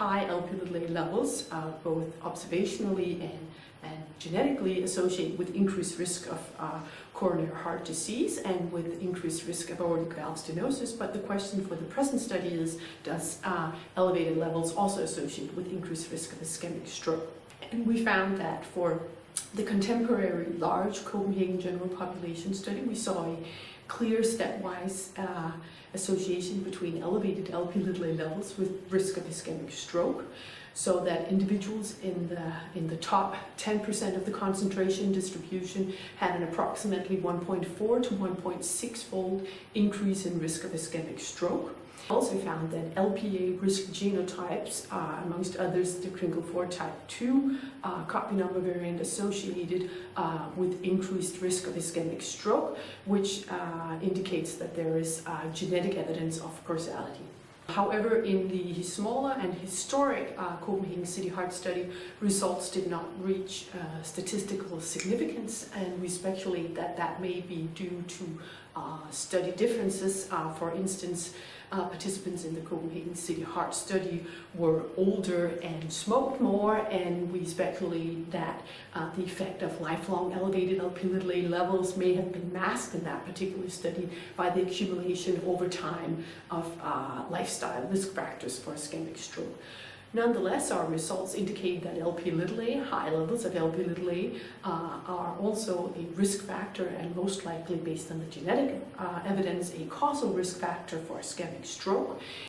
high Lp(a) levels, both observationally and genetically, associate with increased risk of coronary heart disease and with increased risk of aortic valve stenosis. But the question for the present study is, does elevated levels also associate with increased risk of ischemic stroke? And we found that for the contemporary large Copenhagen general population study, we saw a clear stepwise association between elevated Lp(a) levels with risk of ischemic stroke, so that individuals in the top 10% of the concentration distribution had an approximately 1.4 to 1.6 fold increase in risk of ischemic stroke. Also found that LPA risk genotypes, amongst others the Kringle4 type 2 copy number variant, associated with increased risk of ischemic stroke, which indicates that there is genetic evidence of causality. However, in the smaller and historic Copenhagen City Heart Study, results did not reach statistical significance, and we speculate that that may be due to study differences. For instance, participants in the Copenhagen City Heart Study were older and smoked more, and we speculate that the effect of lifelong elevated Lp(a) levels may have been masked in that particular study by the accumulation over time of lifestyle risk factors for ischemic stroke. Nonetheless, our results indicate that Lp(a), high levels of Lp(a), are also a risk factor, and most likely, based on the genetic evidence, a causal risk factor for ischemic stroke.